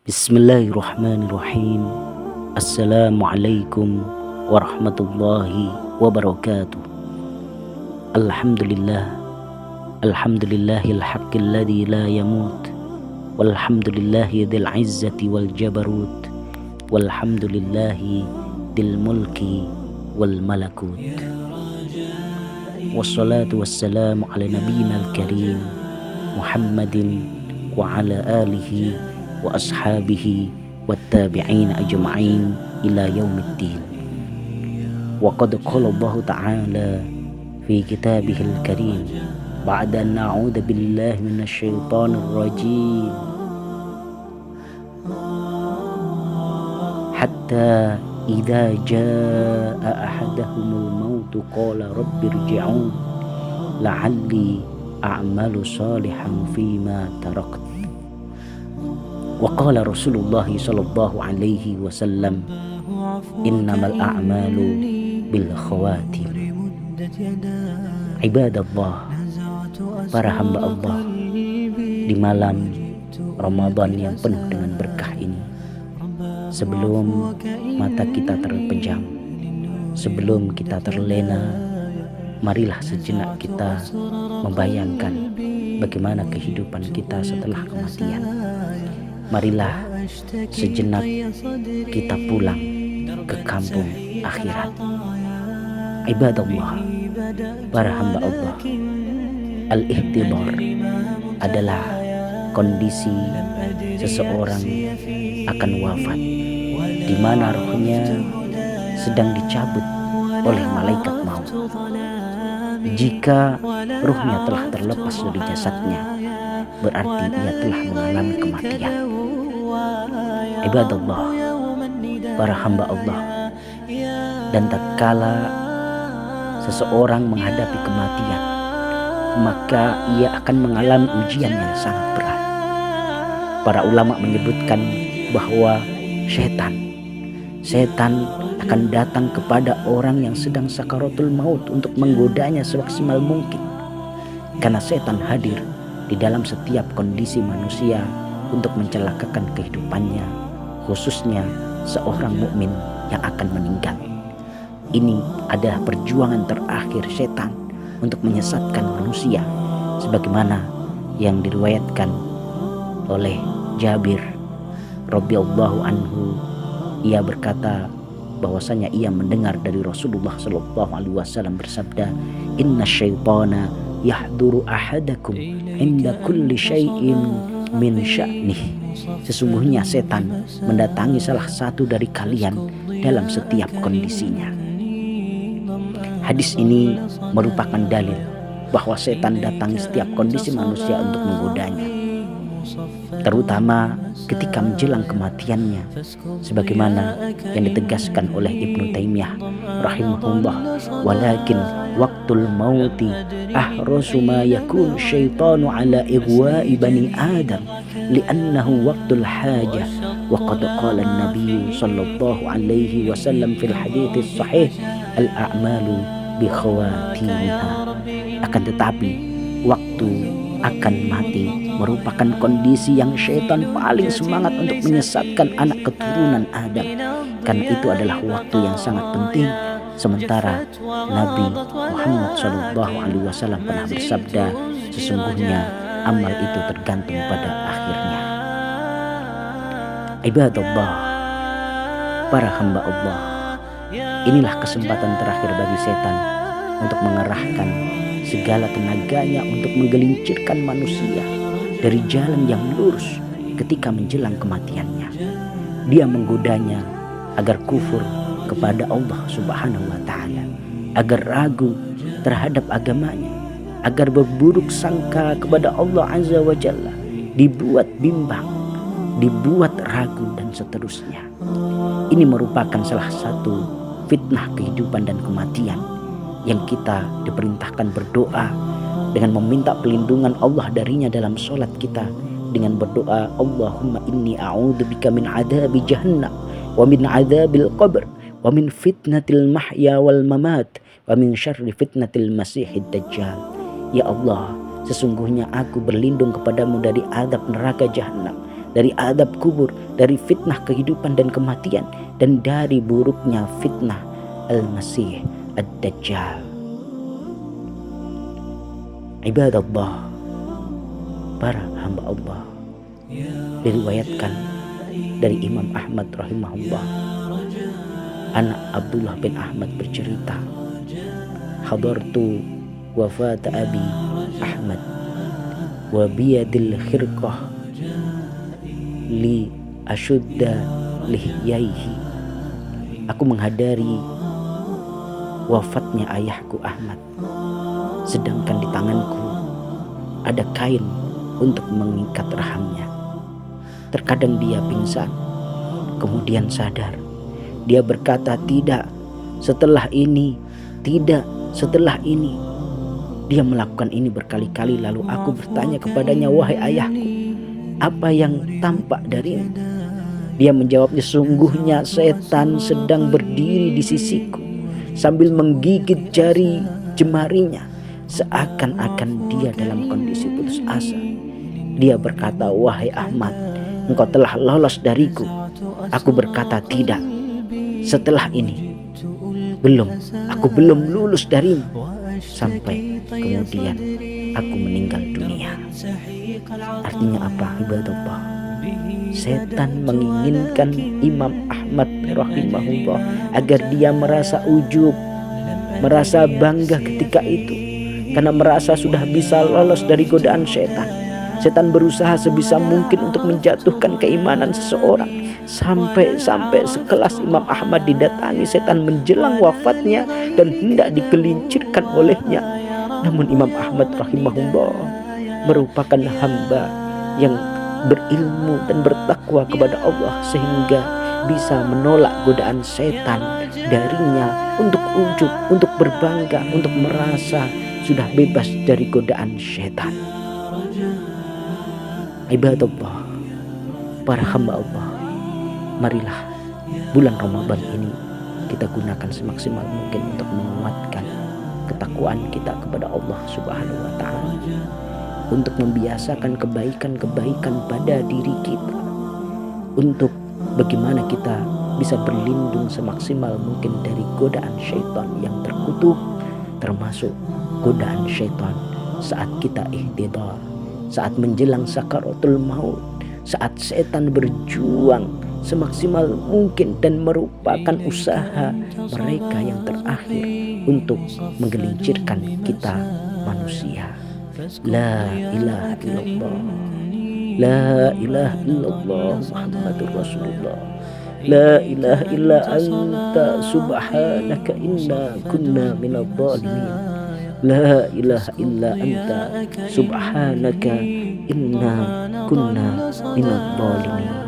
Bismillahirrahmanirrahim. Assalamualaikum warahmatullahi wabarakatuh. Alhamdulillah. Alhamdulillahil haqqil ladzi la yamut. Walhamdulillahi dzil izzati wal jabarut. Walhamdulillahi dzil mulki wal malakut. Wassalatu wassalamu ala nabiyyina al-karim Muhammadin wa ala alihi wa ashabihi wa tabi'in ajma'in ila yaumiddin. Wa qad qala Allah ta'ala fi kitabihil karim ba'da an na'udzu billahi minasy syaithanir rajim hatta idza jaa ahadahumul maut qala rabbirji'un la'alli a'malu salihan fima tarakt. Wa qala Rasulullah sallallahu alaihi wasallam innamal a'malu bil khawatim. Ibadallah, para hamba Allah, di malam Ramadan yang penuh dengan berkah ini, sebelum mata kita terpejam, sebelum kita terlena, marilah sejenak kita membayangkan bagaimana kehidupan kita setelah kematian. Marilah sejenak kita pulang ke kampung akhirat. Ibadallah, para hamba Allah, al-ihtidar adalah kondisi seseorang akan wafat, di mana rohnya sedang dicabut oleh malaikat maut. Jika ruhnya telah terlepas dari jasadnya, berarti ia telah mengalami kematian. Ibadallah, para hamba Allah, dan tatkala seseorang menghadapi kematian, maka ia akan mengalami ujian yang sangat berat. Para ulama menyebutkan bahwa setan akan datang kepada orang yang sedang sakaratul maut untuk menggodanya semaksimal mungkin, karena setan hadir di dalam setiap kondisi manusia untuk mencelakakan kehidupannya, khususnya seorang mukmin yang akan meninggal. Ini adalah perjuangan terakhir setan untuk menyesatkan manusia, sebagaimana yang diriwayatkan oleh Jabir radhiyallahu anhu. Ia berkata bahwasanya ia mendengar dari Rasulullah sallallahu alaihi wasallam bersabda, "Inna syaitana yahduru ahadakum inda kulli syai'in min sya'nih." Sesungguhnya setan mendatangi salah satu dari kalian dalam setiap kondisinya. Hadis ini merupakan dalil bahwa setan datang di setiap kondisi manusia untuk menggodanya, terutama ketika menjelang kematiannya, sebagaimana yang ditegaskan oleh Ibnu Taimiyah rahimahullah, walakin waqtul mauti ahrasu ma yakun syaitanu ala igwa'i bani adam li'annahu waqtul hajah. Wa qad qala an-nabiy sallallahu alaihi wasallam fil hadits sahih al-a'malu bi khawatimiha. Akan tetapi waktu akan mati merupakan kondisi yang syaitan paling semangat untuk menyesatkan anak keturunan Adam, karena itu adalah waktu yang sangat penting. Sementara Nabi Muhammad SAW pernah bersabda, sesungguhnya amal itu tergantung pada akhirnya. Ibadallah, para hamba Allah, inilah kesempatan terakhir bagi setan untuk mengerahkan segala tenaganya untuk menggelincirkan manusia dari jalan yang lurus ketika menjelang kematiannya. Dia menggodanya agar kufur kepada Allah Subhanahu wa ta'ala, agar ragu terhadap agamanya, agar berburuk sangka kepada Allah Azza wa Jalla, dibuat bimbang, dibuat ragu, dan seterusnya. Ini merupakan salah satu fitnah kehidupan dan kematian yang kita diperintahkan berdoa dengan meminta pelindungan Allah darinya dalam sholat kita, dengan berdoa, Allahumma inni a'udzubika min adzabi jahannam wa min adzabil qabr wa min fitnatil mahya wal mamat wa min syarri fitnatil masihid dajjal. Ya Allah, sesungguhnya aku berlindung kepadamu dari azab neraka jahanam, dari adab kubur, dari fitnah kehidupan dan kematian, dan dari buruknya fitnah Al-Masih Ad-Dajjal. Ibadallah, para hamba Allah, diriwayatkan dari Imam Ahmad rahimahullah, anak Abdullah bin Ahmad bercerita, hadartu wafat Abi Ahmad wa biyadil khirqah li asyudda lihyaihi. Aku menghadari wafatnya ayahku Ahmad, sedangkan di tanganku ada kain untuk mengikat rahangnya. Terkadang dia pingsan, kemudian sadar. Dia berkata, tidak, setelah ini, tidak, setelah ini. Dia melakukan ini berkali-kali, lalu aku bertanya kepadanya, wahai ayahku, apa yang tampak darimu? Dia menjawabnya, sungguhnya setan sedang berdiri di sisiku sambil menggigit jari jemarinya, seakan-akan dia dalam kondisi putus asa. Dia berkata, wahai Ahmad, engkau telah lolos dariku. Aku berkata, tidak, setelah ini aku belum lulus darimu. Sampai kemudian aku meninggal dunia. Artinya apa, ibadallah? Setan menginginkan Imam Ahmad rahimahullah agar dia merasa ujub, merasa bangga ketika itu, karena merasa sudah bisa lolos dari godaan setan. Setan berusaha sebisa mungkin untuk menjatuhkan keimanan seseorang, sampai sekelas Imam Ahmad didatangi setan menjelang wafatnya dan hendak digelincirkan olehnya. Namun Imam Ahmad rahimahullah merupakan hamba yang berilmu dan bertakwa kepada Allah, sehingga bisa menolak godaan setan darinya untuk ujub, untuk berbangga, untuk merasa sudah bebas dari godaan setan. Ibadallah, para hamba Allah, marilah bulan Ramadan ini kita gunakan semaksimal mungkin untuk menguatkan ketakwaan kita kepada Allah Subhanahu wa Ta'ala, untuk membiasakan kebaikan-kebaikan pada diri kita, untuk bagaimana kita bisa berlindung semaksimal mungkin dari godaan syaitan yang terkutuk, termasuk godaan syaitan saat kita ihtidar, saat menjelang sakaratul maut, saat setan berjuang semaksimal mungkin dan merupakan usaha mereka yang terakhir untuk menggelincirkan kita manusia. La ilaha illallah, la ilaha illallah Muhammadur Rasulullah, la ilaha illa anta subhanaka inna kunna minadh dhalimin, la ilaha illa anta subhanaka inna kunna minadh dhalimin.